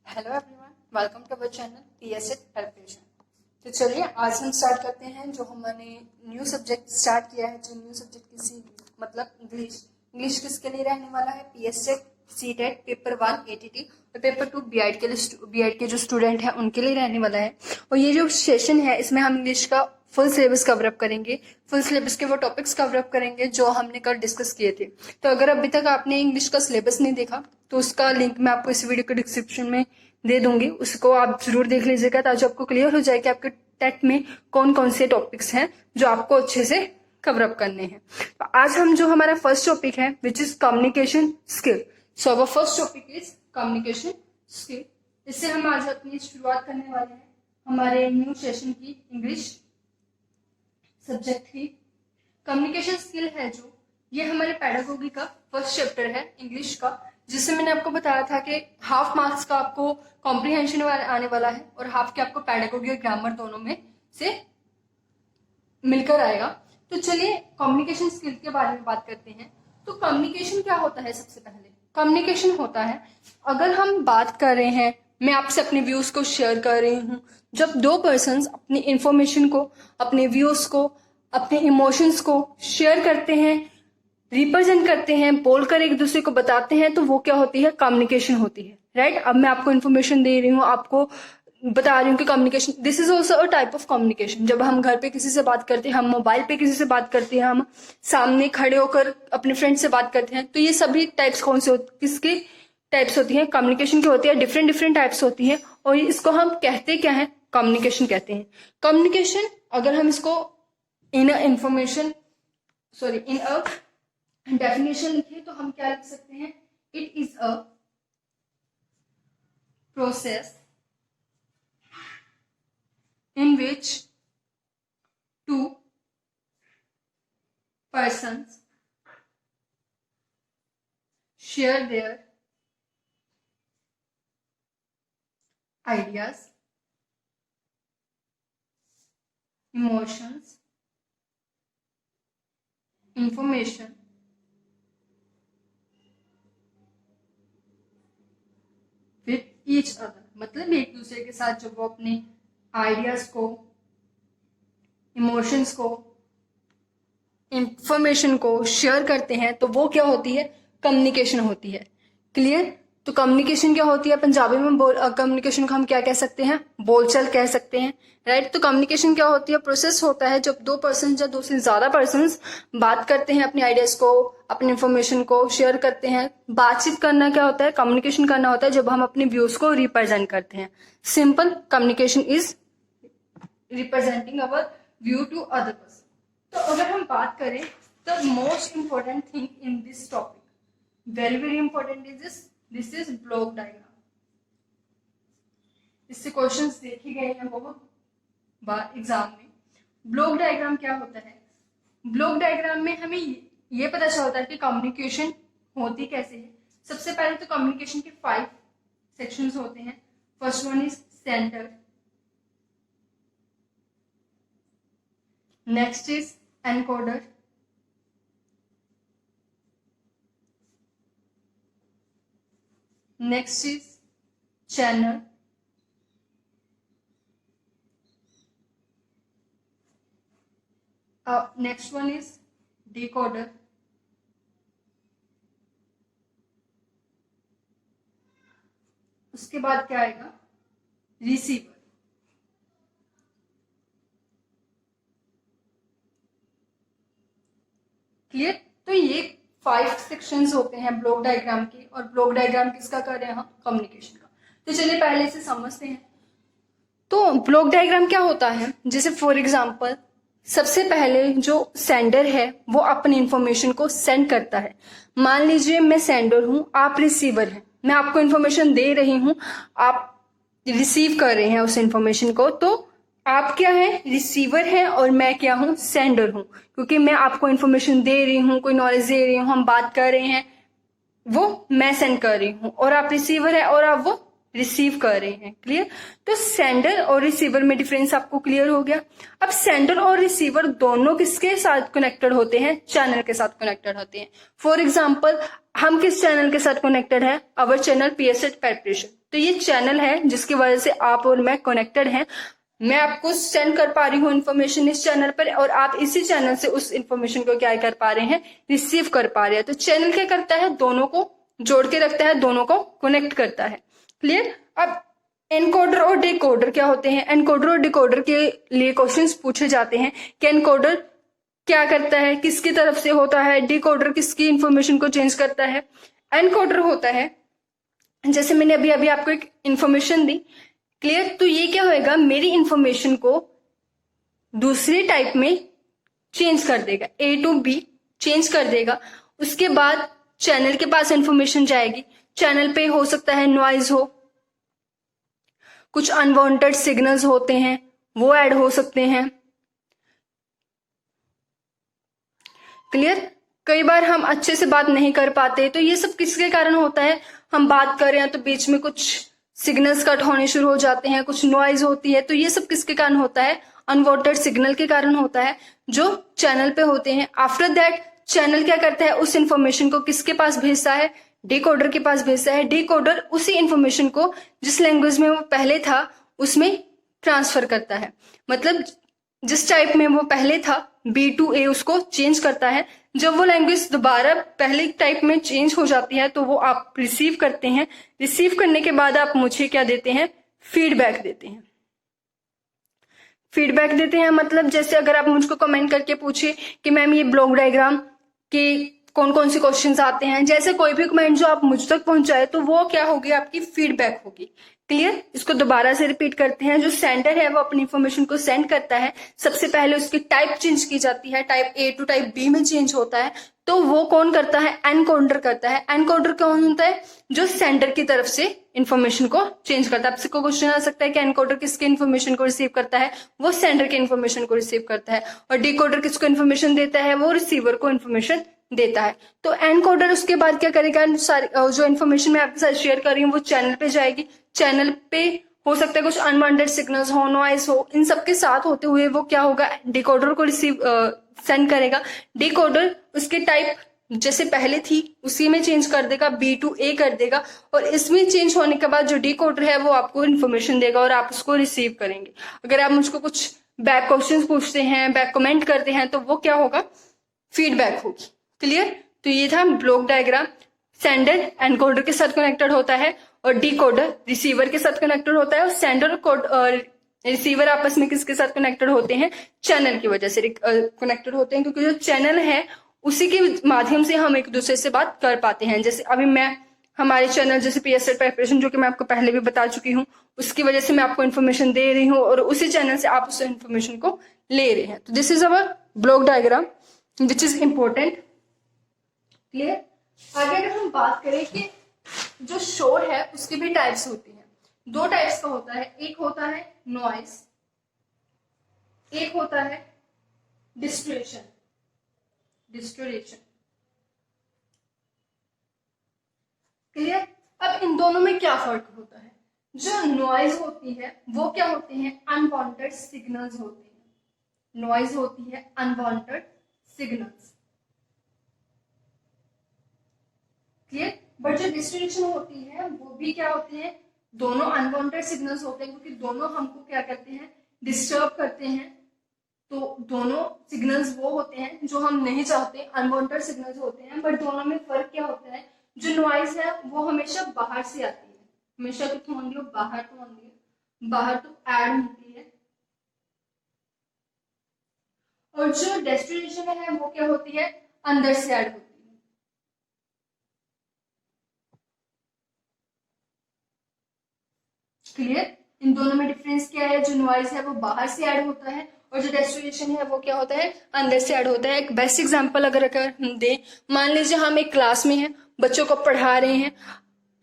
Hello everyone, welcome to our channel PSAT preparation. तो चलिए आज हम स्टार्ट करते हैं जो हमने न्यू सब्जेक्ट स्टार्ट किया है। जो न्यू सब्जेक्ट किसी मतलब इंग्लिश किसके लिए रहने वाला है? पीएसएट सीटेट पेपर 1 एटीटी और पेपर 2 बीएड के जो स्टूडेंट हैं उनके लिए रहने वाला है। और ये जो सेशन है इसमें हम इंग्लिश का फुल सिलेबस कवर अप करेंगे। फुल सिलेबस के वो टॉपिक्स कवर अप करेंगे जो हमने कल डिस्कस किए थे। तो अगर अभी तक आपने इंग्लिश का सिलेबस नहीं देखा तो उसका लिंक मैं आपको इस वीडियो के डिस्क्रिप्शन में दे दूंगी, उसको आप जरूर देख लीजिएगा ताकि आपको क्लियर हो जाए कि आपके टेट में कौन कौन से टॉपिक्स हैं जो आपको अच्छे से कवर अप करने हैं। तो आज हम जो हमारा फर्स्ट टॉपिक है which is communication skill. So our first topic is communication skill. इससे हम आज अपनी शुरुआत करने वाले हैं हमारे न्यू सेशन की इंग्लिश सब्जेक्ट की। कम्युनिकेशन स्किल है जो ये हमारे पेडागोगी का फर्स्ट चैप्टर है इंग्लिश का, जिससे मैंने आपको बताया था कि हाफ मार्क्स का आपको कॉम्प्रिहेंशन आने वाला है और हाफ के आपको पेडागोगी और ग्रामर दोनों में से मिलकर आएगा। तो चलिए कम्युनिकेशन स्किल के बारे में बात करते हैं। तो कम्युनिकेशन क्या होता है? सबसे पहले कम्युनिकेशन होता है, अगर हम बात कर रहे हैं, मैं आपसे अपने व्यूज को शेयर कर रही हूँ, जब दो पर्सन्स अपनी इंफॉर्मेशन को, अपने व्यूज को, अपने इमोशंस को शेयर करते हैं, रिप्रेजेंट करते हैं, बोलकर एक दूसरे को बताते हैं, तो वो क्या होती है? कम्युनिकेशन होती है, राइट। अब मैं आपको इन्फॉर्मेशन दे रही हूँ, आपको बता रही हूँ कि communication, this is also a type of communication. जब हम घर पे किसी से बात करते हैं, हम मोबाइल पे किसी से बात करते हैं, हम सामने खड़े होकर अपने फ्रेंड से बात करते हैं, तो ये सभी टाइप्स कौन से किसकी टाइप्स होती हैं? कम्युनिकेशन की होती है। डिफरेंट डिफरेंट टाइप्स होती है और इसको हम कहते क्या है? कम्युनिकेशन कहते हैं। कम्युनिकेशन अगर हम इसको इन अ डेफिनेशन लिखे तो हम क्या लिख सकते हैं? It is a process in which two persons share their ideas, emotions, information with each other। मतलब एक दूसरे के साथ जब वो अपने आइडियाज को, इमोशंस को, इंफॉर्मेशन को शेयर करते हैं तो वो क्या होती है? कम्युनिकेशन होती है। क्लियर? तो कम्युनिकेशन क्या होती है? पंजाबी में कम्युनिकेशन को हम क्या कह सकते हैं? बोलचाल कह सकते हैं, राइट। तो कम्युनिकेशन क्या होती है? प्रोसेस होता है जब दो पर्सन या दो से ज्यादा पर्सन बात करते हैं, अपने आइडियाज को, अपनी इंफॉर्मेशन को शेयर करते हैं। बातचीत करना क्या होता है? कम्युनिकेशन करना होता है जब हम अपने व्यूज को रिप्रेजेंट करते हैं। Simple, communication is representing our view to other person. तो अगर हम बात करें the most important thing in this topic, very very important is this is block diagram. इससे क्वेश्चंस देखे गए हैं बहुत बार एग्जाम में। ब्लॉक डायग्राम क्या होता है? ब्लॉक डायग्राम में हमें ये पता चलता है कि कम्युनिकेशन होती कैसे है। सबसे पहले तो कम्युनिकेशन के 5 सेक्शंस होते हैं। First one is centre, next is encoder, next is channel, next one is decoder, उसके बाद क्या आएगा? रिसीवर। क्लियर? तो ये 5 सेक्शंस होते हैं ब्लॉक डायग्राम के, और ब्लॉक डायग्राम किसका कर रहे हैं हम? कम्युनिकेशन का। तो चलिए पहले इसे समझते हैं। तो ब्लॉक डायग्राम क्या होता है? जैसे फॉर एग्जांपल सबसे पहले जो सेंडर है वो अपनी इंफॉर्मेशन को सेंड करता है। मान लीजिए मैं सेंडर हूं, आप रिसीवर हैं, मैं आपको इंफॉर्मेशन दे रही हूं, आप रिसीव कर रहे हैं उस इंफॉर्मेशन को। तो आप क्या है? रिसीवर है और मैं क्या हूं? सेंडर हूं। क्योंकि मैं आपको इन्फॉर्मेशन दे रही हूं, कोई नॉलेज दे रही हूं, हम बात कर रहे हैं, वो मैं सेंड कर रही हूं, और आप रिसीवर है और आप वो रिसीव कर रहे हैं। क्लियर? तो सेंडर और रिसीवर में डिफरेंस आपको क्लियर हो गया। अब सेंडर और रिसीवर दोनों किसके साथ कनेक्टेड होते हैं? चैनल के साथ कनेक्टेड होते हैं। फॉर एग्जाम्पल, हम किस चैनल के साथ कनेक्टेड है? Our channel PSAT preparation. तो ये चैनल है जिसकी वजह से आप और मैं कनेक्टेड हैं। मैं आपको सेंड कर पा रही हूँ इन्फॉर्मेशन इस चैनल पर, और आप इसी चैनल से उस इन्फॉर्मेशन को क्या कर पा रहे हैं? रिसीव कर पा रहे हैं। तो चैनल क्या करता है? दोनों को जोड़ के रखता है, दोनों को कनेक्ट करता है। क्लियर? अब एनकोडर और डिकोडर क्या होते हैं? एनकोडर और डिकोडर के लिए क्वेश्चंस पूछे जाते हैं कि एनकोडर क्या करता है, किसकी तरफ से होता है, डिकोडर किसकी इंफॉर्मेशन को चेंज करता है। एनकोडर होता है, जैसे मैंने अभी अभी आपको एक इंफॉर्मेशन दी। क्लियर? तो ये क्या होएगा? मेरी इंफॉर्मेशन को दूसरे टाइप में चेंज कर देगा, ए टू बी चेंज कर देगा। उसके बाद चैनल के पास इंफॉर्मेशन जाएगी। चैनल पे हो सकता है नॉइज हो, कुछ अनवांटेड सिग्नल्स होते हैं वो ऐड हो सकते हैं। क्लियर? कई बार हम अच्छे से बात नहीं कर पाते, तो ये सब किसके कारण होता है? हम बात कर रहे हैं तो बीच में कुछ सिग्नल्स कट होने शुरू हो जाते हैं, कुछ नॉइज होती है। तो ये सब किसके कारण होता है? अनवांटेड सिग्नल के कारण होता है जो चैनल पे होते हैं। आफ्टर दैट चैनल क्या करता है? उस इंफॉर्मेशन को किसके पास भेजता है? डिकोडर के पास भेजता है। डिकोडर उसी इंफॉर्मेशन को जिस लैंग्वेज में वो पहले था उसमें ट्रांसफर करता है। मतलब जिस टाइप में वो पहले था बी टू ए उसको चेंज करता है। जब वो लैंग्वेज दोबारा पहले टाइप में चेंज हो जाती है तो वो आप रिसीव करते हैं। रिसीव करने के बाद आप मुझे क्या देते हैं? फीडबैक देते हैं। फीडबैक देते हैं मतलब जैसे अगर आप मुझको कमेंट करके पूछे कि मैम ये ब्लॉक डायग्राम के कौन कौन से क्वेश्चंस आते हैं, जैसे कोई भी कमेंट जो आप मुझ तक पहुंचाए तो वो क्या होगी? आपकी फीडबैक होगी। क्लियर? इसको दोबारा से रिपीट करते हैं। जो सेंडर है वो अपनी इंफॉर्मेशन को सेंड करता है। सबसे पहले उसकी टाइप चेंज की जाती है, type A to type B में चेंज होता है। तो वो कौन करता है? एनकोडर करता है। एनकोडर कौन होता है? जो सेंडर की तरफ से इंफॉर्मेशन को चेंज करता है। आपसे कोई क्वेश्चन आ सकता है कि एनकोडर किसके इंफॉर्मेशन को रिसीव करता है? वो सेंडर के इंफॉर्मेशन को रिसीव करता है। और डिकोडर किसको इंफॉर्मेशन देता है? वो रिसीवर को इंफॉर्मेशन देता है। तो एनकोडर उसके बाद क्या करेगा? जो इन्फॉर्मेशन मैं आपके साथ शेयर कर रही हूँ वो चैनल पे जाएगी। चैनल पे हो सकता है कुछ अनवांटेड सिग्नल्स हो, नॉइज हो, इन सबके साथ होते हुए वो क्या होगा? डिकोडर को रिसीव सेंड करेगा। डिकोडर उसके टाइप जैसे पहले थी उसी में चेंज कर देगा, बी टू ए कर देगा। और इसमें चेंज होने के बाद जो डिकोडर है वो आपको इन्फॉर्मेशन देगा और आप उसको रिसीव करेंगे। अगर आप मुझको कुछ बैक क्वेश्चन पूछते हैं, बैक कमेंट करते हैं, तो वो क्या होगा? फीडबैक होगी। क्लियर? तो ये था ब्लॉक डायग्राम। सेंडर एनकोडर के साथ कनेक्टेड होता है और डिकोडर रिसीवर के साथ कनेक्टेड होता है। और सेंडर और रिसीवर आपस में किसके साथ कनेक्टेड होते हैं? चैनल की वजह से कनेक्टेड होते हैं, क्योंकि जो चैनल है उसी के माध्यम से हम एक दूसरे से बात कर पाते हैं। जैसे अभी मैं हमारे चैनल जैसे पीएसएट प्रिपरेशन, जो कि मैं आपको पहले भी बता चुकी हूँ, उसकी वजह से मैं आपको इन्फॉर्मेशन दे रही हूँ और उसी चैनल से आप उस इन्फॉर्मेशन को ले रहे हैं। तो this is our block diagram which is important. Clear? आगे अगर हम बात करें कि जो शोर है उसकी भी टाइप्स होती हैं। दो टाइप्स का होता है, एक होता है नॉइज, एक होता है डिस्टोरेशन। क्लियर? अब इन दोनों में क्या फर्क होता है? जो नॉइज होती है वो क्या होते हैं? अनवांटेड सिग्नल्स होते हैं। नॉइज होती है अनवांटेड सिग्नल्स। क्लियर? बट जो डिस्टोरेशन होती है वो भी क्या होते हैं? दोनों अनवांटेड सिग्नल्स होते हैं, क्योंकि दोनों हमको क्या करते हैं? डिस्टर्ब करते हैं। तो दोनों सिग्नल्स वो होते हैं जो हम नहीं चाहते, अनवांटेड सिग्नल्स होते हैं। बट दोनों में फर्क क्या होता है? जो नॉइज है वो हमेशा बाहर से आती है, हमेशा तो होंगी बाहर, तो होंगी बाहर, तो ऐड होती है। और जो डेस्टिनेशन है वो क्या होती है? अंदर से ऐड होती है। क्लियर? इन दोनों में डिफरेंस क्या है? जो नॉइज है वो बाहर से ऐड होता है और जो डेस्टिनेशन है वो क्या होता है? अंदर से ऐड होता है। एक बेस्ट एग्जांपल अगर हम दें, मान लीजिए हम एक क्लास में हैं, बच्चों को पढ़ा रहे हैं,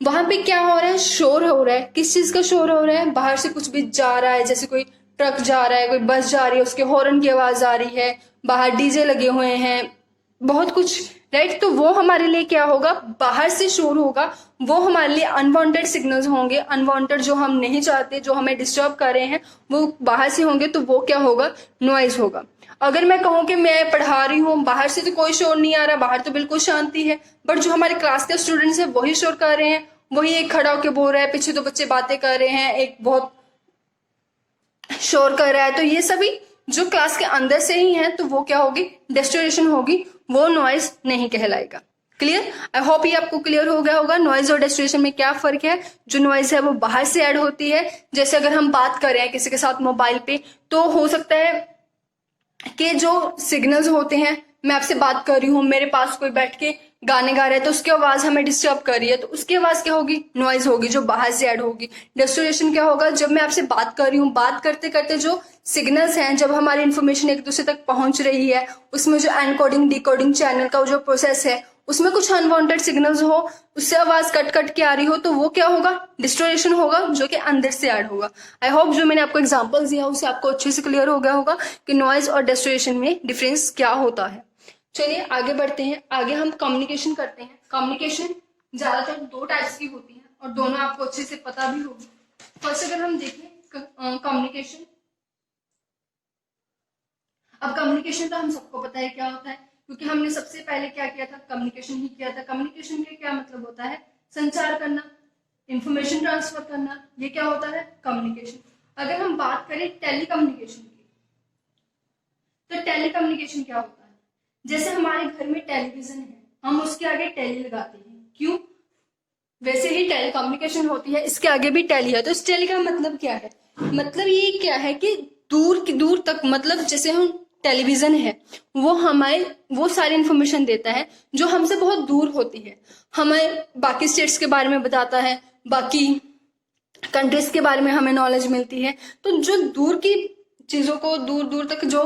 वहां पे क्या हो रहा है? शोर हो रहा है। किस चीज का शोर हो रहा है? बाहर से कुछ भी जा रहा है, जैसे कोई ट्रक जा रहा है, कोई बस जा रही है, उसके हॉर्न की आवाज आ रही है, बाहर डीजे लगे हुए हैं, बहुत कुछ राइट। तो वो हमारे लिए क्या होगा, बाहर से शोर होगा, वो हमारे लिए अनवांटेड सिग्नल्स होंगे, अनवांटेड जो हम नहीं चाहते, जो हमें डिस्टर्ब कर रहे हैं वो बाहर से होंगे, तो वो क्या होगा, नॉइज होगा। अगर मैं कहूँ कि मैं पढ़ा रही हूँ, बाहर से तो कोई शोर नहीं आ रहा, बाहर तो बिल्कुल शांति है, बट जो हमारे क्लास के स्टूडेंट्स हैं वही शोर कर रहे हैं, वही एक खड़ा होकर बोल रहा है, पीछे तो बच्चे बातें कर रहे हैं, एक बहुत शोर कर रहा है, तो ये सभी जो क्लास के अंदर से ही है, तो वो क्या होगी, डिस्टोरेशन होगी, वो नॉइज नहीं कहलाएगा। क्लियर? आई होप ये आपको क्लियर हो गया होगा नॉइज और डिस्टोरेशन में क्या फर्क है। जो नॉइज है वो बाहर से ऐड होती है, जैसे अगर हम बात कर रहे हैं किसी के साथ मोबाइल पे, तो हो सकता है कि जो सिग्नल्स होते हैं, मैं आपसे बात कर रही हूँ, मेरे पास कोई बैठ के गाने गा रहे हैं, तो उसकी आवाज हमें डिस्टर्ब कर रही है, तो उसकी आवाज क्या होगी, नॉइज होगी, जो बाहर से ऐड होगी। डिस्टोरेशन क्या होगा, जब मैं आपसे बात कर रही हूँ, बात करते करते जो सिग्नल्स हैं, जब हमारी इंफॉर्मेशन एक दूसरे तक पहुंच रही है, उसमें जो एनकोडिंग डिकोडिंग चैनल का जो प्रोसेस है, उसमें कुछ अनवांटेड सिग्नल्स हो, उससे आवाज कट कट के आ रही हो, तो वो क्या होगा, डिस्टोरेशन होगा, जो कि अंदर से ऐड होगा। आई होप जो मैंने आपको एग्जांपल्स दिया उससे आपको अच्छे से क्लियर हो गया होगा कि नॉइज और डिस्टोरेशन में डिफरेंस क्या होता है। चलिए आगे बढ़ते हैं, आगे हम कम्युनिकेशन करते हैं। कम्युनिकेशन ज्यादातर दो टाइप्स की होती है और दोनों आपको अच्छे से पता भी होगी। फर्स्ट अगर हम देखें कम्युनिकेशन, अब कम्युनिकेशन तो हम सबको पता है क्या होता है, क्योंकि हमने सबसे पहले क्या किया था, कम्युनिकेशन ही किया था। कम्युनिकेशन का क्या मतलब होता है, संचार करना, इंफॉर्मेशन ट्रांसफर करना, ये क्या होता है, कम्युनिकेशन। अगर हम बात करें टेलीकम्युनिकेशन की, तो टेलीकम्युनिकेशन क्या होता है, जैसे हमारे घर में टेलीविजन है, हम उसके आगे टेली लगाते हैं, क्यों, वैसे ही टेलीकम्युनिकेशन होती है, इसके आगे भी टेली है। तो इस टेली का मतलब क्या है, मतलब ये क्या है कि दूर तक, मतलब जैसे हम टेलीविजन है, वो हमें वो सारी इंफॉर्मेशन देता है जो हमसे बहुत दूर होती है, हमें बाकी स्टेट्स के बारे में बताता है, बाकी कंट्रीज के बारे में हमें नॉलेज मिलती है। तो जो दूर की चीजों को, दूर दूर तक जो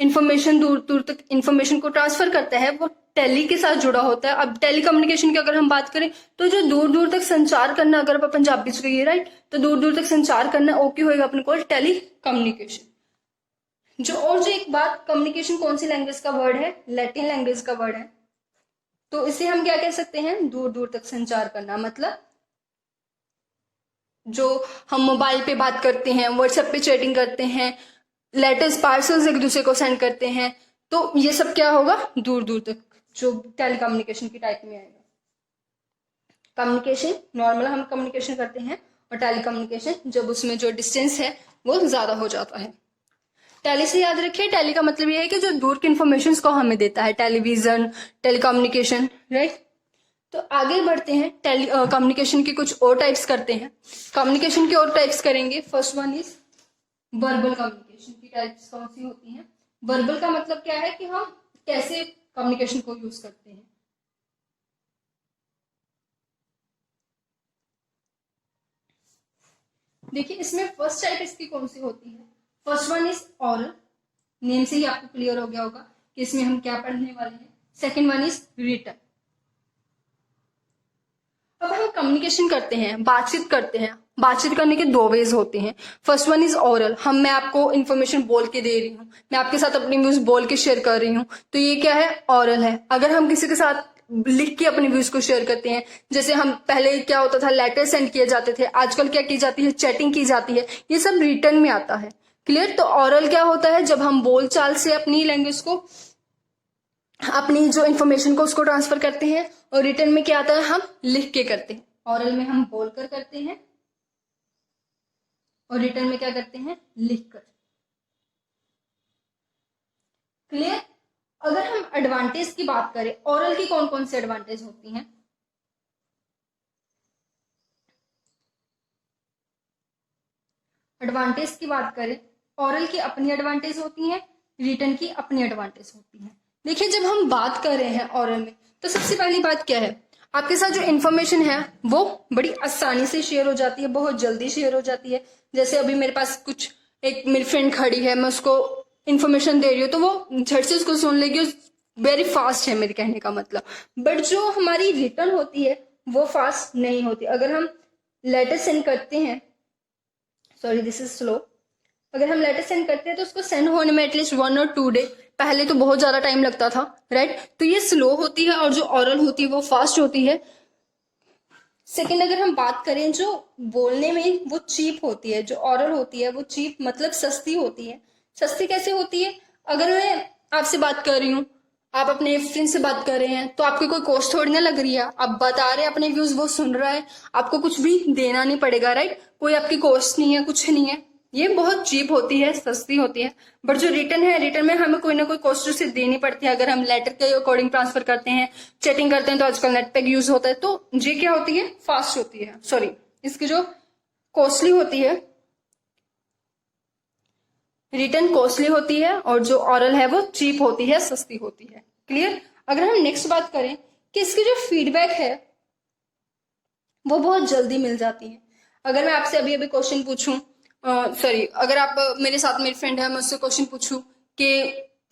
इंफॉर्मेशन, दूर दूर तक इंफॉर्मेशन को ट्रांसफर करता है, वो टेली के साथ जुड़ा होता है। अब टेली कम्युनिकेशन की अगर हम बात करें, तो जो दूर दूर तक संचार करना, अगर आप पंजाबी च कहिए राइट, तो दूर दूर तक संचार करना ओके होएगा अपने को टेली कम्युनिकेशन। जो एक बात, कम्युनिकेशन कौन सी लैंग्वेज का वर्ड है, लैटिन लैंग्वेज का वर्ड है, तो इसे हम क्या कह सकते हैं, दूर दूर तक संचार करना। मतलब जो हम मोबाइल पे बात करते हैं, व्हाट्सएप पे चैटिंग करते हैं, लेटर्स पार्सल्स एक दूसरे को सेंड करते हैं, तो ये सब क्या होगा, दूर दूर तक, जो टेलीकम्युनिकेशन की टाइप में आएगा। कम्युनिकेशन नॉर्मल हम कम्युनिकेशन करते हैं, और टेलीकम्युनिकेशन जब उसमें जो डिस्टेंस है वो ज्यादा हो जाता है। टेली से याद रखिए, टेली का मतलब ये है कि जो दूर की इंफॉर्मेशन को हमें देता है, टेलीविजन, टेलीकम्युनिकेशन, राइट। तो आगे बढ़ते हैं, टेली कम्युनिकेशन की कुछ और टाइप्स करते हैं। कम्युनिकेशन की और टाइप्स करेंगे। First one is verbal communication की टाइप्स कौन सी होती हैं। वर्बल का मतलब क्या है कि हम कैसे कम्युनिकेशन को यूज करते हैं। देखिए इसमें फर्स्ट टाइप इसकी कौन सी होती है, first one is oral, name से ही आपको क्लियर हो गया होगा कि इसमें हम क्या पढ़ने वाले हैं। Second one is written. अब हम कम्युनिकेशन करते हैं, बातचीत करते हैं, बातचीत करने के दो वेज होते हैं। फर्स्ट वन इज ऑरल, मैं आपको इन्फॉर्मेशन बोल के दे रही हूँ, मैं आपके साथ अपनी व्यूज बोल के शेयर कर रही हूँ, तो ये क्या है, ऑरल है। अगर हम किसी के साथ लिख के अपनी व्यूज को शेयर करते हैं, जैसे हम पहले क्या होता था, लेटर सेंड किए जाते थे, आजकल क्या की जाती है, चैटिंग की जाती है, ये सब रिटर्न में आता है। क्लियर। तो ऑरल क्या होता है, जब हम बोलचाल से अपनी लैंग्वेज को, अपनी जो इन्फॉर्मेशन को उसको ट्रांसफर करते हैं, और रिटर्न में क्या आता है, हम लिख के करते हैं। ऑरल में हम बोलकर करते हैं, और रिटर्न में क्या करते हैं, लिखकर। क्लियर। अगर हम एडवांटेज की बात करें, ऑरल की कौन कौन सी एडवांटेज होती हैं। एडवांटेज की बात करें, ऑरल की अपनी एडवांटेज होती है, रिटर्न की अपनी एडवांटेज होती है। देखिए जब हम बात कर रहे हैं ऑरल में, तो सबसे पहली बात क्या है, आपके साथ जो इन्फॉर्मेशन है वो बड़ी आसानी से शेयर हो जाती है, बहुत जल्दी शेयर हो जाती है। जैसे अभी मेरे पास कुछ, एक मेरी फ्रेंड खड़ी है, मैं उसको इन्फॉर्मेशन दे रही हूँ, तो वो झट से उसको सुन लेगी, वेरी फास्ट है मेरे कहने का मतलब। बट जो हमारी रिटर्न होती है वो फास्ट नहीं होती। अगर हम लेटर सेंड करते हैं, सॉरी दिस इज स्लो, अगर हम लेटर सेंड करते हैं तो उसको सेंड होने में एटलीस्ट 1 और 2 डे, पहले तो बहुत ज्यादा टाइम लगता था, राइट। तो ये स्लो होती है, और जो ऑरल होती है वो फास्ट होती है। सेकेंड, अगर हम बात करें जो बोलने में वो चीप होती है, जो ऑरल होती है वो चीप मतलब सस्ती होती है। सस्ती कैसे होती है? अगर मैं आपसे बात कर रही हूँ, आप अपने फ्रेंड से बात कर रहे हैं, तो आपकी कोई कॉस्ट थोड़ी ना लग रही है, आप बता रहे हैं अपने व्यूज, वो सुन रहा है, आपको कुछ भी देना नहीं पड़ेगा, राइट। कोई आपकी कॉस्ट नहीं है, कुछ नहीं है, ये बहुत चीप होती है, सस्ती होती है। बट जो रिटर्न है, रिटर्न में हमें कोई ना कोई कॉस्ट उसे देनी पड़ती है। अगर हम लेटर के अकॉर्डिंग ट्रांसफर करते हैं, चैटिंग करते हैं, तो आजकल नेट पैक यूज होता है, तो ये क्या होती है? फास्ट होती है, सॉरी, इसकी जो कॉस्टली होती है, रिटर्न कॉस्टली होती है, और जो ऑरल है वो चीप होती है, सस्ती होती है। क्लियर? अगर हम नेक्स्ट बात करें कि इसकी जो फीडबैक है वो बहुत जल्दी मिल जाती है। अगर मैं आपसे अभी अभी क्वेश्चन पूछूं, सॉरी, अगर आप मेरे साथ, मेरी फ्रेंड है, मैं उससे क्वेश्चन पूछूं कि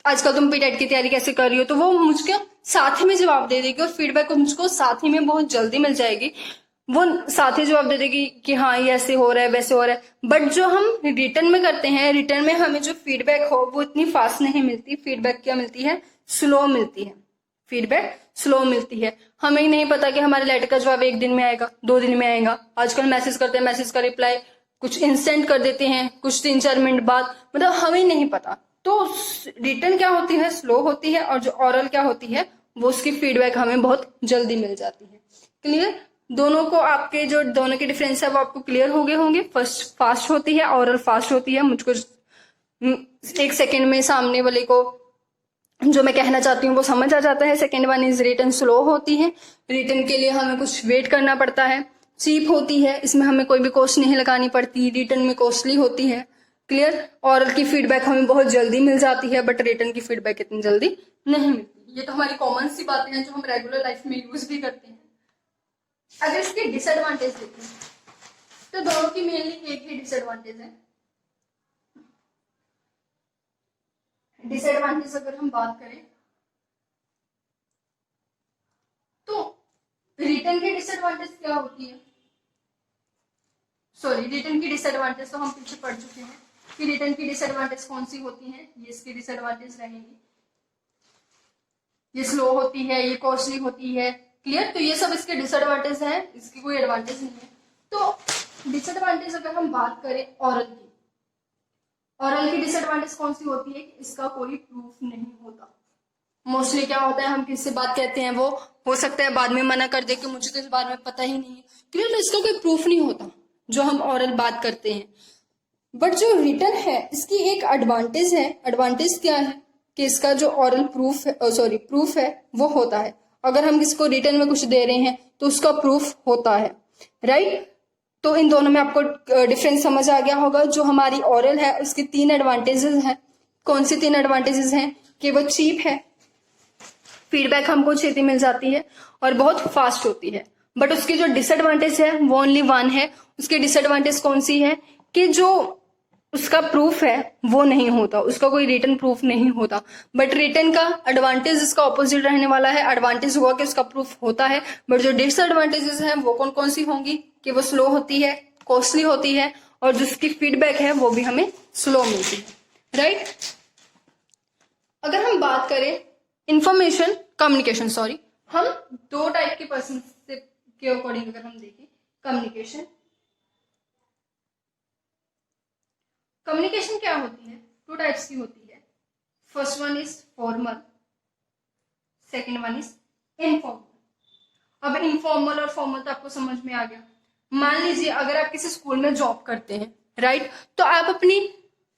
आजकल तुम पीटेट की तैयारी कैसे कर रही हो, तो वो मुझको साथ ही में जवाब दे देगी, और फीडबैक मुझको साथ ही में बहुत जल्दी मिल जाएगी। वो साथ ही जवाब दे देगी कि हाँ ये ऐसे हो रहा है, वैसे हो रहा है। बट जो हम रिटर्न में करते हैं, रिटर्न में हमें जो फीडबैक हो वो इतनी फास्ट नहीं मिलती। फीडबैक क्या मिलती है? स्लो मिलती है। फीडबैक स्लो मिलती है। हमें ही नहीं पता कि हमारे लेटर का जवाब 1 दिन में आएगा, 2 दिन में आएगा। आजकल मैसेज करते हैं, मैसेज का रिप्लाई कुछ इंस्टेंट कर देते हैं, कुछ 3-4 मिनट बाद, मतलब हमें नहीं पता। तो रिटर्न क्या होती है? स्लो होती है, और जो ऑरल क्या होती है वो उसकी फीडबैक हमें बहुत जल्दी मिल जाती है। क्लियर? दोनों को, आपके जो दोनों के डिफरेंस है वो आपको क्लियर हो गए होंगे। फर्स्ट फास्ट होती है, ऑरल फास्ट होती है। मुझको 1 सेकेंड में सामने वाले को जो मैं कहना चाहती हूँ वो समझ आ जाता है। Second one is return slow होती है, रिटर्न के लिए हमें कुछ वेट करना पड़ता है। चीप होती है, इसमें हमें कोई भी कॉस्ट नहीं लगानी पड़ती, रिटर्न में कॉस्टली होती है। क्लियर? ऑरल की फीडबैक हमें बहुत जल्दी मिल जाती है, बट रिटर्न की फीडबैक इतनी जल्दी नहीं मिलती। ये तो हमारी कॉमन सी बातें हैं जो हम रेगुलर लाइफ में यूज भी करते हैं। अगर इसके डिसएडवांटेज देखें तो दोनों की मेनली एक ही डिसएडवांटेज है। डिसएडवांटेज अगर हम बात करें तो रिटर्न की डिसएडवांटेज क्या होती है? सॉरी, रिटर्न की डिसएडवांटेज तो हम पीछे पढ़ चुके हैं कि रिटर्न की डिसएडवांटेज कौन सी होती है। ये इसकी डिसएडवांटेज रहेंगी, ये स्लो होती है, ये कॉस्टली होती है। क्लियर? तो ये सब इसके डिसएडवांटेज है, इसकी कोई एडवांटेज नहीं है। तो डिसएडवांटेज अगर हम बात करें ऑरल की, ऑरल की डिसएडवांटेज कौन सी होती है कि इसका कोई प्रूफ नहीं होता। मोस्टली क्या होता है, हम किससे बात कहते हैं, वो हो सकता है बाद में मना कर दे कि मुझे तो इस बारे में पता ही नहीं है। क्लियर? तो इसका कोई प्रूफ नहीं होता जो हम ऑरल बात करते हैं। बट जो रिटर्न है इसकी एक एडवांटेज है। एडवांटेज क्या है कि इसका जो ऑरल प्रूफ है, सॉरी प्रूफ है, वो होता है। अगर हम किसको रिटर्न में कुछ दे रहे हैं तो उसका प्रूफ होता है, राइट। तो इन दोनों में आपको डिफरेंस समझ आ गया होगा। जो हमारी ऑरल है उसकी 3 एडवांटेजेस हैं। कौन सी 3 एडवांटेजेस हैं? कि वो चीप है, फीडबैक हमको छेती मिल जाती है, और बहुत फास्ट होती है। बट उसकी जो डिसएडवांटेज है वो ओनली 1 है। उसकी डिसएडवांटेज कौन सी है कि जो उसका प्रूफ है वो नहीं होता, उसका कोई रिटर्न प्रूफ नहीं होता। बट रिटर्न का एडवांटेज इसका ऑपोजिट रहने वाला है। एडवांटेज हुआ कि उसका प्रूफ होता है, बट जो डिसएडवांटेजेस हैं वो कौन कौन सी होंगी कि वो स्लो होती है, कॉस्टली होती है, और जो उसकी फीडबैक है वो भी हमें स्लो मिलती है, राइट। अगर हम बात करें इंफॉर्मेशन कम्युनिकेशन, सॉरी, हम 2 टाइप के पर्सन के अकॉर्डिंग अगर हम देखें कम्युनिकेशन क्या होती है? 2 टाइप्स की होती है। First one is formal, second one is informal. अब इनफॉर्मल और फॉर्मल तो आपको समझ में आ गया। मान लीजिए अगर आप किसी स्कूल में जॉब करते हैं, राइट, तो आप अपनी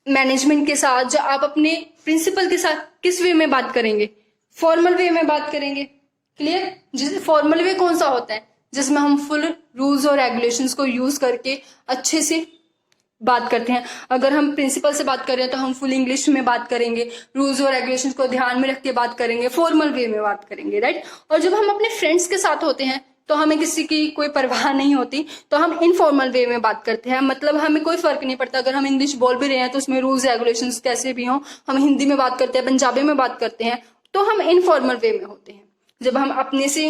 मैनेजमेंट के साथ, जो आप अपने प्रिंसिपल के साथ किस वे में बात करेंगे? फॉर्मल वे में बात करेंगे। क्लियर? जिस फॉर्मल वे कौन सा होता है? जिसमें हम फुल रूल्स और रेगुलेशंस को यूज करके अच्छे से बात करते हैं। अगर हम प्रिंसिपल से बात कर रहे हैं तो हम फुल इंग्लिश में बात करेंगे, रूल्स और रेगुलेशंस को ध्यान में रख के बात करेंगे, फॉर्मल वे में बात करेंगे, राइट। और जब हम अपने फ्रेंड्स के साथ होते हैं तो हमें किसी की कोई परवाह नहीं होती, तो हम इनफॉर्मल वे में बात करते हैं। मतलब हमें कोई फर्क नहीं पड़ता अगर हम इंग्लिश बोल भी रहे हैं तो उसमें रूल्स रेगुलेशंस कैसे भी हों, हम हिंदी में बात करते हैं, पंजाबी में बात करते हैं, तो हम इनफॉर्मल वे में होते हैं। जब हम अपने से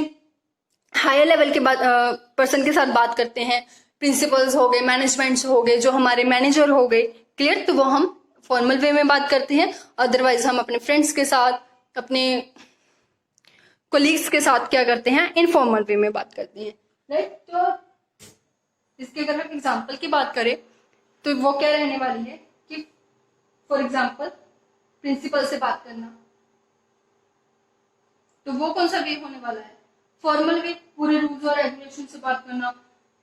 हायर लेवल के पर्सन के साथ बात करते हैं, प्रिंसिपल्स हो गए, मैनेजमेंट्स हो गए, जो हमारे मैनेजर हो गए, क्लियर। तो वो हम फॉर्मल वे में बात करते हैं, अदरवाइज हम अपने फ्रेंड्स के साथ, अपने कोलीग्स के साथ क्या करते हैं, इनफॉर्मल वे में बात करते हैं, राइट। तो इसके अगर हम एग्जाम्पल की बात करें तो वो क्या रहने वाली है कि फॉर एग्जाम्पल प्रिंसिपल से बात करना, तो वो कौन सा वे होने वाला है, फॉर्मल वे, पूरे रूल्स और रेगुलेशन से बात करना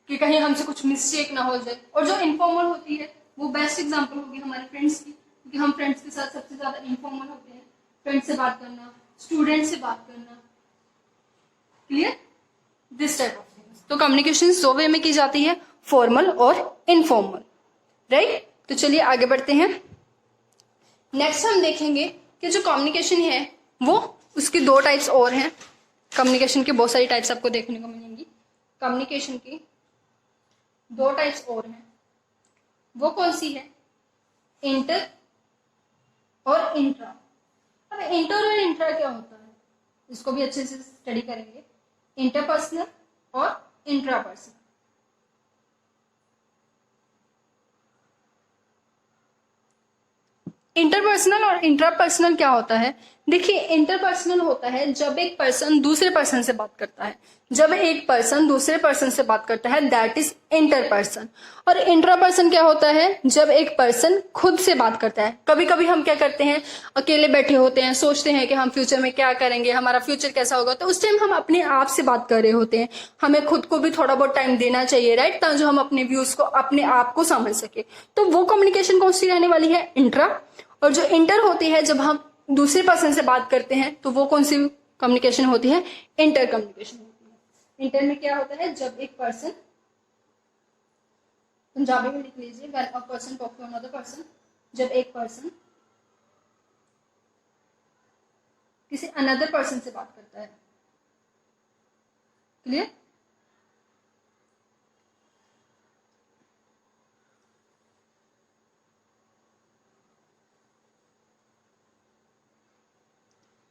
कि कहीं हमसे कुछ मिस्टेक ना हो जाए। और जो इनफॉर्मल होती है वो बेस्ट एग्जांपल होगी हमारे फ्रेंड्स की, क्योंकि हम फ्रेंड्स के साथ सबसे ज्यादा इनफॉर्मल होते हैं। फ्रेंड्स से बात करना, स्टूडेंट से बात करना, clear, this type of things. तो कम्युनिकेशन दो वे में की जाती है, फॉर्मल और इनफॉर्मल, राइट। तो चलिए आगे बढ़ते हैं। नेक्स्ट हम देखेंगे कि जो कम्युनिकेशन है वो उसकी दो टाइप्स और हैं। कम्युनिकेशन की बहुत सारी टाइप्स आपको देखने को मिलेंगी। कम्युनिकेशन की दो टाइप्स और हैं, वो कौन सी है, इंटर और इंट्रा। अब इंटर और इंट्रा क्या होता है, इसको भी अच्छे से स्टडी करेंगे। इंटरपर्सनल और इंट्रापर्सनल। इंटरपर्सनल और इंट्रापर्सनल क्या होता है, देखिए इंटरपर्सनल होता है जब एक पर्सन दूसरे पर्सन से बात करता है, जब एक पर्सन दूसरे पर्सन से बात करता है, दैट इज इंटरपर्सन। और इंट्रापर्सन क्या होता है, जब एक पर्सन खुद से बात करता है। कभी कभी हम क्या करते हैं, अकेले बैठे होते हैं, सोचते हैं कि हम फ्यूचर में क्या करेंगे, हमारा फ्यूचर कैसा होगा, तो उस टाइम हम अपने आप से बात कर रहे होते हैं। हमें खुद को भी थोड़ा बहुत टाइम देना चाहिए, राइट, ताकि हम अपने व्यूज को, अपने आप को समझ सके। तो वो कम्युनिकेशन कौन सी रहने वाली है, इंट्रा। और जो इंटर होती है जब हम दूसरे पर्सन से बात करते हैं, तो वो कौन सी कम्युनिकेशन होती है, इंटर कम्युनिकेशन होती है। इंटर में क्या होता है, जब एक पर्सन, पंजाबी में लिख लीजिए, when a person talk to another person, जब एक पर्सन किसी अनदर पर्सन से बात करता है, क्लियर।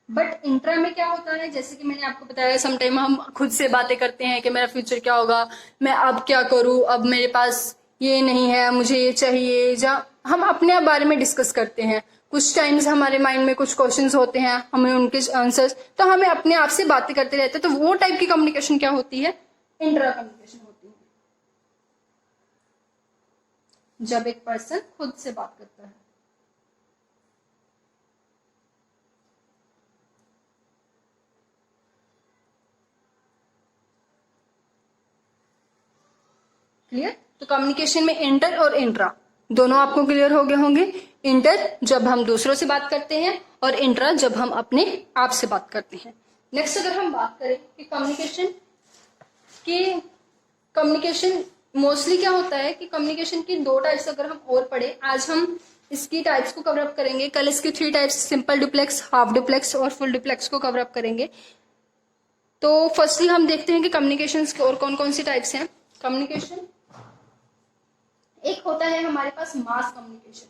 बट इंट्रा में क्या होता है, जैसे कि मैंने आपको बताया, समटाइम हम खुद से बातें करते हैं कि मेरा फ्यूचर क्या होगा, मैं अब क्या करूं, अब मेरे पास ये नहीं है, मुझे ये चाहिए, जहाँ हम अपने बारे में डिस्कस करते हैं। कुछ टाइम्स हमारे माइंड में कुछ क्वेश्चंस होते हैं, हमें उनके आंसर्स, तो हमें अपने आप से बातें करते रहते हैं। तो वो टाइप की कम्युनिकेशन क्या होती है, इंट्रा कम्युनिकेशन होती है, जब एक पर्सन खुद से बात करता है। क्लियर। तो कम्युनिकेशन में इंटर और इंट्रा दोनों आपको क्लियर हो गए होंगे। इंटर जब हम दूसरों से बात करते हैं, और इंट्रा जब हम अपने आप से बात करते हैं। नेक्स्ट अगर हम बात करें कि कम्युनिकेशन मोस्टली क्या होता है कि कम्युनिकेशन की दो टाइप्स अगर हम और पढ़े, आज हम इसकी टाइप्स को कवर अप करेंगे, कल इसकी 3 types, simple duplex, half duplex और फुल डुप्लेक्स को कवर अप करेंगे। तो फर्स्टली हम देखते हैं कि कम्युनिकेशन के और कौन कौन सी टाइप्स हैं। कम्युनिकेशन एक होता है हमारे पास मास कम्युनिकेशन।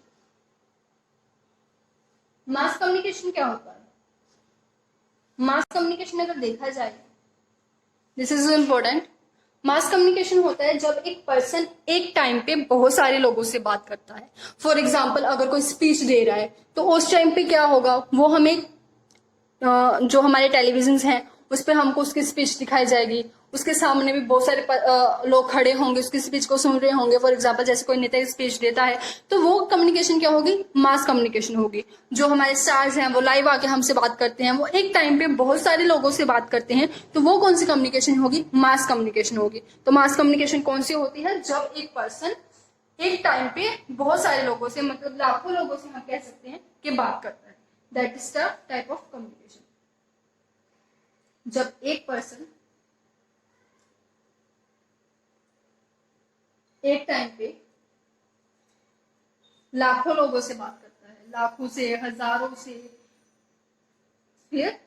मास कम्युनिकेशन क्या होता है, मास कम्युनिकेशन अगर देखा जाए, this is important. Mass communication होता है जब एक पर्सन एक टाइम पे बहुत सारे लोगों से बात करता है। फॉर एग्जाम्पल अगर कोई स्पीच दे रहा है, तो उस टाइम पे क्या होगा, वो हमें जो हमारे टेलीविजन हैं उस पर हमको उसकी स्पीच दिखाई जाएगी, उसके सामने भी बहुत सारे लोग खड़े होंगे, उसकी स्पीच को सुन रहे होंगे। फॉर एग्जांपल जैसे कोई नेता स्पीच देता है, तो वो कम्युनिकेशन क्या होगी, मास कम्युनिकेशन होगी। जो हमारे स्टार्स हैं वो लाइव आके हमसे बात करते हैं, वो एक टाइम पे बहुत सारे लोगों से बात करते हैं, तो वो कौन सी कम्युनिकेशन होगी, मास कम्युनिकेशन होगी। तो मास कम्युनिकेशन कौन सी होती है, जब एक पर्सन एक टाइम पे बहुत सारे लोगों से, मतलब लाखों लोगों से हम कह सकते हैं कि बात करता है, that is the type of communication. जब एक पर्सन एक टाइम पे लाखों लोगों से बात करता है, लाखों से, हजारों से, क्लियर।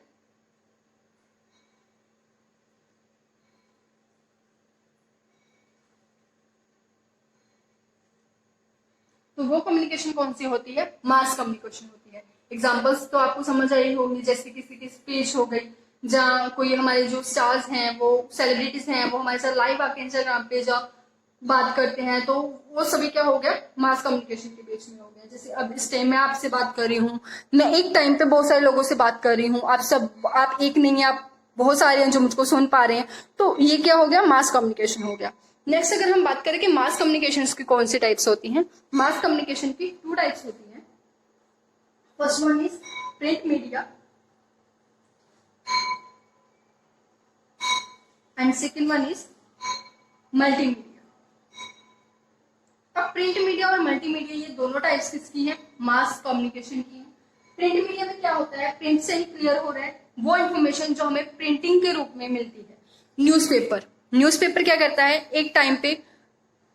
तो वो कम्युनिकेशन कौन सी होती है, मास कम्युनिकेशन होती है। एग्जांपल्स तो आपको समझ आई होंगी, जैसे किसी की स्पीच हो गई, जहाँ कोई हमारे जो स्टार्स हैं, वो सेलिब्रिटीज हैं, वो हमारे साथ लाइव आके इंस्टाग्राम पे, जहाँ बात करते हैं, तो वो सभी क्या हो गया, मास कम्युनिकेशन के बीच में हो गया। जैसे अब इस टाइम में आपसे बात कर रही हूँ, मैं एक टाइम पे बहुत सारे लोगों से बात कर रही हूँ, आप एक नहीं है, आप बहुत सारे हैं जो मुझको सुन पा रहे हैं, तो ये क्या हो गया, मास कम्युनिकेशन हो गया। नेक्स्ट अगर हम बात करें कि मास कम्युनिकेशन की कौन सी टाइप्स होती हैं, मास कम्युनिकेशन की 2 टाइप्स होती हैं। First one is print media and second one is multimedia. अब प्रिंट मीडिया और मल्टीमीडिया ये दोनों टाइप्स किसकी हैं, मास कम्युनिकेशन की है। प्रिंट मीडिया में क्या होता है, प्रिंट से ही क्लियर हो रहा है वो इन्फॉर्मेशन जो हमें प्रिंटिंग के रूप में मिलती है। न्यूज़पेपर क्या करता है, एक टाइम पे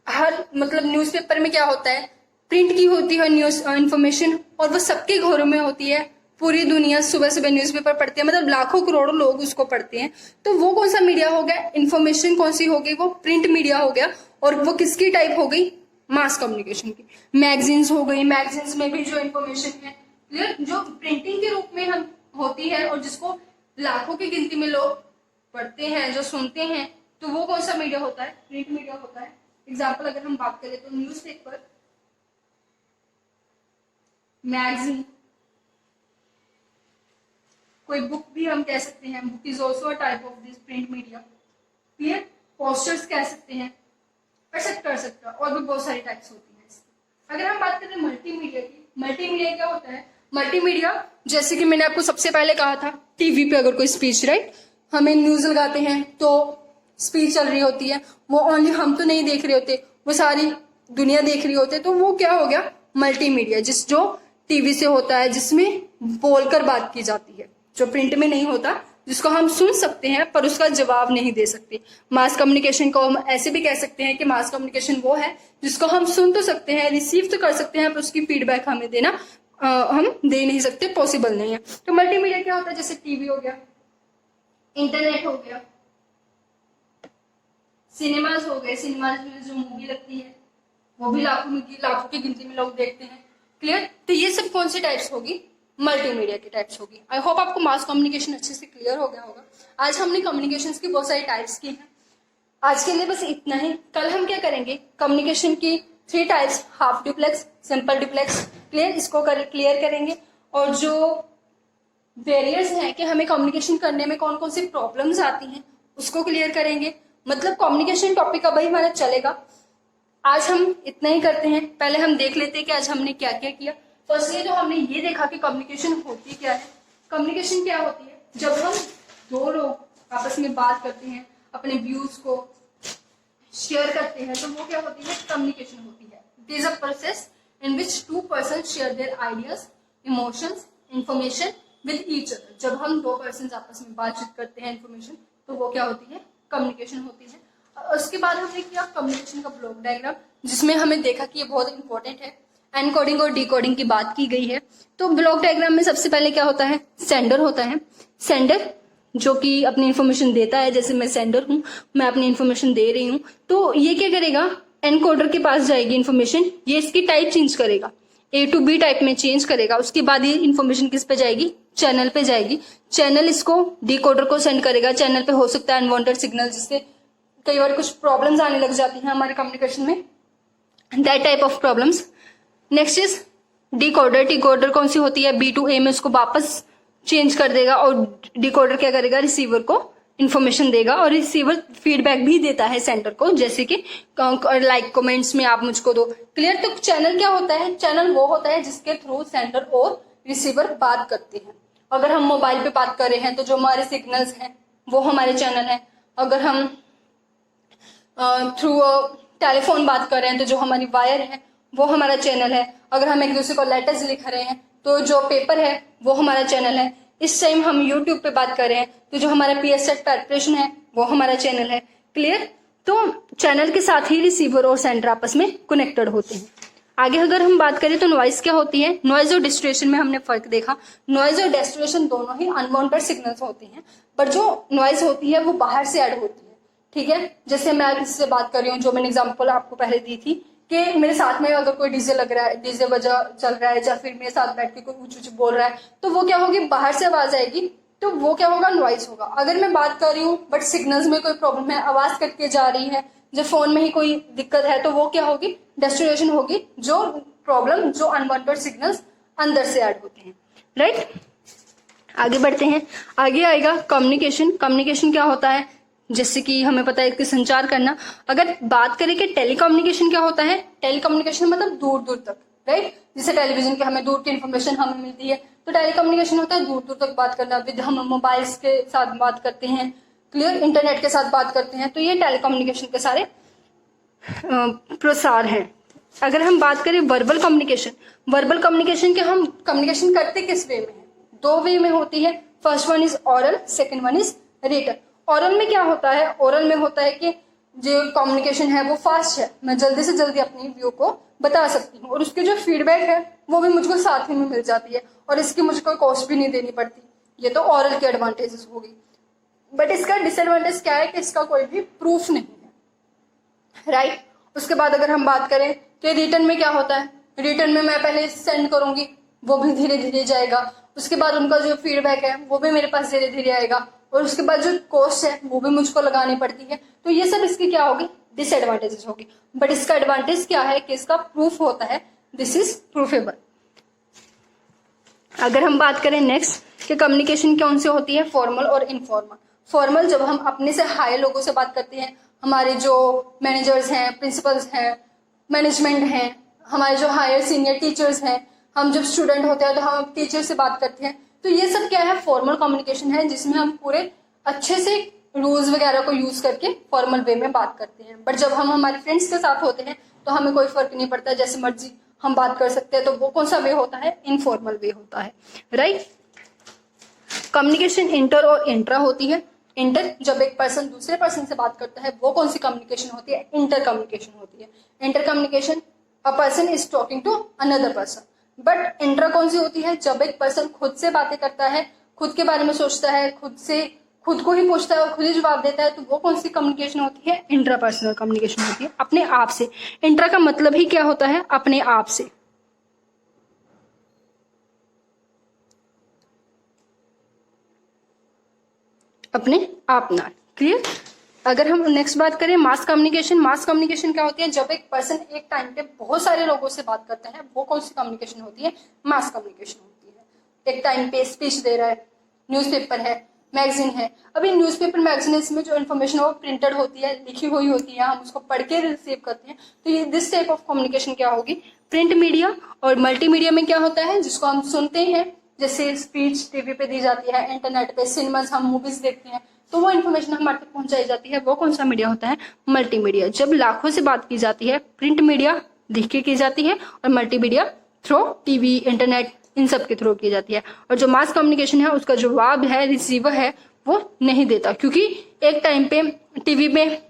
हर मतलब न्यूज़पेपर में क्या होता है, प्रिंट की होती है न्यूज इन्फॉर्मेशन, और वो सबके घरों में होती है। पूरी दुनिया सुबह सुबह न्यूज़पेपर पढ़ती है, मतलब लाखों करोड़ों लोग उसको पढ़ते हैं। तो वो कौन सा मीडिया हो गया, इन्फॉर्मेशन कौन सी हो गई, वो प्रिंट मीडिया हो गया। और वो किसकी टाइप हो गई, मास कम्युनिकेशन की। मैगजीन्स हो गई, मैगजीन्स में भी जो इन्फॉर्मेशन है क्लियर, जो प्रिंटिंग के रूप में हम होती है और जिसको लाखों की गिनती में लोग पढ़ते हैं, जो सुनते हैं, तो वो कौन सा मीडिया होता है, प्रिंट मीडिया होता है। एग्जाम्पल अगर हम बात करें तो न्यूज़पेपर, मैगजीन, कोई बुक भी हम कह सकते हैं, book is also a type of this print media. Clear, posters कह सकते हैं, एक्सेप्ट कर सकते हैं, और भी बहुत सारी टाइप्स होती हैं इसकी। अगर हम बात करें मल्टीमीडिया की, मल्टीमीडिया क्या होता है, मल्टीमीडिया जैसे कि मैंने आपको सबसे पहले कहा था, टीवी पे अगर कोई स्पीच, राइट, हमें न्यूज लगाते हैं तो स्पीच चल रही होती है, वो ओनली हम तो नहीं देख रहे होते, वो सारी दुनिया देख रही होती है, तो वो क्या हो गया, मल्टीमीडिया, जो टीवी से होता है, जिसमें बोलकर बात की जाती है, जो प्रिंट में नहीं होता, जिसको हम सुन सकते हैं पर उसका जवाब नहीं दे सकते। मास कम्युनिकेशन को हम ऐसे भी कह सकते हैं कि मास कम्युनिकेशन वो है जिसको हम सुन तो सकते हैं, रिसीव तो कर सकते हैं, पर उसकी फीडबैक हमें देना हम दे नहीं सकते, पॉसिबल नहीं है। तो मल्टीमीडिया क्या होता है, जैसे टीवी हो गया, इंटरनेट हो गया, सिनेमाज हो गए, सिनेमाज में जो मूवी लगती है वो भी लाखों की गिनती में लोग देखते हैं। क्लियर, तो ये सब कौन सी टाइप्स होगी, मल्टीमीडिया की टाइप्स होगी। आई होप आपको मास कम्युनिकेशन अच्छे से क्लियर हो गया होगा। आज हमने कम्युनिकेशन की बहुत सारी टाइप्स की हैं। आज के लिए बस इतना ही। कल हम क्या करेंगे, कम्युनिकेशन की 3 types, half duplex, simple duplex, clear, इसको क्लियर करेंगे। और जो बैरियर्स हैं कि हमें कम्युनिकेशन करने में कौन कौन सी प्रॉब्लम्स आती हैं उसको क्लियर करेंगे। मतलब कम्युनिकेशन टॉपिक का भाई हमारा चलेगा। आज हम इतना ही करते हैं। पहले हम देख लेते हैं कि आज हमने क्या क्या किया। फर्स्टली तो हमने ये देखा कि कम्युनिकेशन होती क्या है। कम्युनिकेशन क्या होती है, जब हम 2 लोग आपस में बात करते हैं, अपने व्यूज को शेयर करते हैं, तो वो क्या होती है, कम्युनिकेशन होती है। It is a process in which 2 person share their ideas, emotions, information with each other. जब हम 2 पर्सन आपस में बातचीत करते हैं इन्फॉर्मेशन, तो वो क्या होती है, कम्युनिकेशन होती है। उसके बाद हमने किया कम्युनिकेशन का ब्लॉक डायग्राम, जिसमें हमें देखा कि ये बहुत इंपॉर्टेंट है। एनकोडिंग और डिकोडिंग की बात की गई है। तो ब्लॉक डायग्राम में सबसे पहले क्या होता है, सेंडर होता है। सेंडर जो कि अपनी इंफॉर्मेशन देता है, जैसे मैं सेंडर हूं, मैं अपनी इंफॉर्मेशन दे रही हूं, तो ये क्या करेगा, एनकोडर के पास जाएगी इंफॉर्मेशन, ये इसकी टाइप चेंज करेगा, A to B टाइप में चेंज करेगा। उसके बाद ये इन्फॉर्मेशन किस पे जाएगी, चैनल पे जाएगी। चैनल इसको डिकोडर को सेंड करेगा। चैनल पे हो सकता है अनवांटेड सिग्नल, जिससे कई बार कुछ प्रॉब्लम्स आने लग जाती हैं हमारे कम्युनिकेशन में, that type of problems. Next is decoder. Decoder कौन सी होती है, B to A में उसको वापस चेंज कर देगा, और डिकोडर क्या करेगा, रिसीवर को इन्फॉर्मेशन देगा, और रिसीवर फीडबैक भी देता है सेंडर को, जैसे कि लाइक कमेंट्स में आप मुझको दो। क्लियर। तो चैनल क्या होता है, चैनल वो होता है जिसके थ्रू सेंडर और रिसीवर बात करते हैं। अगर हम मोबाइल पे बात कर रहे हैं तो जो हमारे सिग्नल्स हैं वो हमारे चैनल है। अगर हम थ्रू टेलीफोन बात कर रहे हैं तो जो हमारी वायर है वो हमारा चैनल है। अगर हम एक दूसरे को लेटर्स लिख रहे हैं तो जो पेपर है वो हमारा चैनल है। इस टाइम हम यूट्यूब पे बात कर रहे हैं तो जो हमारा पीएससेट प्रिपरेशन है वो हमारा चैनल है। क्लियर। तो चैनल के साथ ही रिसीवर और सेंडर आपस में कनेक्टेड होते हैं। आगे अगर हम बात करें तो नॉइज क्या होती है। नॉइज और डिस्ट्रेशन में हमने फर्क देखा। नॉइज और डिस्ट्रेशन दोनों ही अनवांटेड सिग्नल्स होते हैं, पर जो नॉइज होती है वो बाहर से ऐड होती है। ठीक है। जैसे मैं किसी से बात कर रही हूँ, जो मैंने एग्जांपल आपको पहले दी थी कि मेरे साथ में अगर कोई डीजे लग रहा है, डीजे बजा चल रहा है, या फिर मेरे साथ बैठ के कोई ऊंच ऊंच बोल रहा है, तो वो क्या होगी, बाहर से आवाज आएगी, तो वो क्या होगा, नॉइज होगा। अगर मैं बात कर रही हूँ बट सिग्नल्स में कोई प्रॉब्लम है, आवाज कट के जा रही है, जब फोन में ही कोई दिक्कत है तो वो क्या होगी, डेस्टिनेशन होगी, जो प्रॉब्लम, जो अनवांटेड सिग्नल्स अंदर से ऐड होते हैं, राइट। आगे बढ़ते हैं, आगे आएगा कम्युनिकेशन। कम्युनिकेशन क्या होता है, जैसे कि हमें पता है कि संचार करना। अगर बात करें कि टेलीकम्युनिकेशन क्या होता है, टेलीकम्युनिकेशन मतलब दूर दूर तक, राइट। जैसे टेलीविजन के हमें दूर की इन्फॉर्मेशन हमें मिलती है, तो टेलीकम्युनिकेशन होता है दूर दूर तक बात करना। विद हम मोबाइल्स के साथ बात करते हैं, क्लियर, इंटरनेट के साथ बात करते हैं, तो ये टेलीकम्युनिकेशन के सारे प्रसार हैं। अगर हम बात करें वर्बल कम्युनिकेशन, वर्बल कम्युनिकेशन के हम कम्युनिकेशन करते किस वे में है, दो वे में होती है। First one is oral, second one is written. Oral में क्या होता है, ओरल में होता है कि जो कम्युनिकेशन है वो फास्ट है, मैं जल्दी से जल्दी अपनी व्यू को बता सकती हूँ, और उसकी जो फीडबैक है वो भी मुझको साथ ही में मिल जाती है, और इसकी मुझे कोई कॉस्ट भी नहीं देनी पड़ती। ये तो ओरल के एडवांटेजेस होगी। बट इसका डिसएडवांटेज क्या है कि इसका कोई भी प्रूफ नहीं है, राइट। उसके बाद अगर हम बात करें कि रिटर्न में क्या होता है, रिटर्न में मैं पहले सेंड करूंगी, वो भी धीरे धीरे जाएगा, उसके बाद उनका जो फीडबैक है वो भी मेरे पास धीरे धीरे आएगा, और उसके बाद जो कॉस्ट है वो भी मुझको लगानी पड़ती है। तो ये सब इसकी क्या होगी, डिसएडवांटेजेस होगी। बट इसका एडवांटेज क्या है कि इसका प्रूफ होता है, दिस इज प्रूफेबल। अगर हम बात करें नेक्स्ट कि कम्युनिकेशन कौन से होती है, फॉर्मल और इनफॉर्मल। फॉर्मल जब हम अपने से हाई लोगों से बात करते हैं, हमारे जो मैनेजर्स हैं, प्रिंसिपल्स हैं, मैनेजमेंट हैं, हमारे जो हायर सीनियर टीचर्स हैं, हम जब स्टूडेंट होते हैं तो हम टीचर से बात करते हैं, तो ये सब क्या है, फॉर्मल कम्युनिकेशन है, जिसमें हम पूरे अच्छे से रूल्स वगैरह को यूज करके फॉर्मल वे में बात करते हैं। बट जब हम हमारे फ्रेंड्स के साथ होते हैं तो हमें कोई फर्क नहीं पड़ता, जैसे मर्जी हम बात कर सकते हैं। तो वो कौन सा वे होता है, इनफॉर्मल वे होता है, राइट। कम्युनिकेशन इंटर और इंट्रा होती है। इंटर जब एक पर्सन दूसरे पर्सन से बात करता है वो कौन सी कम्युनिकेशन होती है, इंटर कम्युनिकेशन होती है। Inter communication, a person is talking to another person. But intra कौन सी होती है, जब एक पर्सन खुद से बातें करता है, खुद के बारे में सोचता है, खुद को ही पूछता है और खुद ही जवाब देता है, तो वो कौन सी कम्युनिकेशन होती है, इंट्रा पर्सनल कम्युनिकेशन होती है, अपने आप से। इंट्रा का मतलब ही क्या होता है, अपने आप से। अपने आप ना, क्लियर। अगर हम नेक्स्ट बात करें मास कम्युनिकेशन, मास कम्युनिकेशन क्या होती है, जब एक पर्सन एक टाइम पे बहुत सारे लोगों से बात करता है, वो कौन सी कम्युनिकेशन होती है, मास कम्युनिकेशन होती है। एक टाइम पे स्पीच दे रहा है, न्यूज़पेपर है, मैगजीन है। अभी न्यूज़पेपर मैगजीन में जो इन्फॉर्मेशन वो प्रिंटेड होती है, लिखी हुई होती है, हम उसको पढ़ के रिसीव करते हैं, तो ये दिस टाइप ऑफ कम्युनिकेशन क्या होगी, प्रिंट मीडिया। और मल्टीमीडिया में क्या होता है, जिसको हम सुनते हैं, जैसे स्पीच टीवी पे दी जाती है, इंटरनेट पे, सिनेमाज हम मूवीज देखते हैं, तो वो इन्फॉर्मेशन हमारे तक पहुंचाई जाती है, वो कौन सा मीडिया होता है, मल्टीमीडिया। जब लाखों से बात की जाती है, प्रिंट मीडिया लिख के की जाती है, और मल्टीमीडिया थ्रू टीवी, इंटरनेट, इन सब के थ्रू की जाती है। और जो मास कम्युनिकेशन है उसका जवाब है, रिसीवर है, वो नहीं देता, क्योंकि एक टाइम पे टीवी में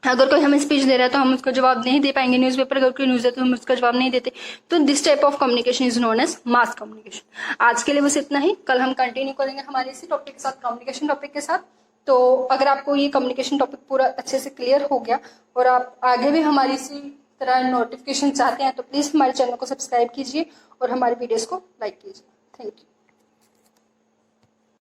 अगर कोई हमें स्पीच दे रहा है तो हम उसका जवाब नहीं दे पाएंगे, न्यूज़पेपर अगर कोई न्यूज़ है तो हम उसका जवाब नहीं देते। तो this type of communication is known as mass communication. आज के लिए बस इतना ही, कल हम कंटिन्यू करेंगे हमारे इसी टॉपिक के साथ, कम्युनिकेशन टॉपिक के साथ। तो अगर आपको ये कम्युनिकेशन टॉपिक पूरा अच्छे से क्लियर हो गया और आप आगे भी हमारी इसी तरह नोटिफिकेशन चाहते हैं, तो प्लीज हमारे चैनल को सब्सक्राइब कीजिए और हमारे वीडियोस को लाइक कीजिए। Thank you.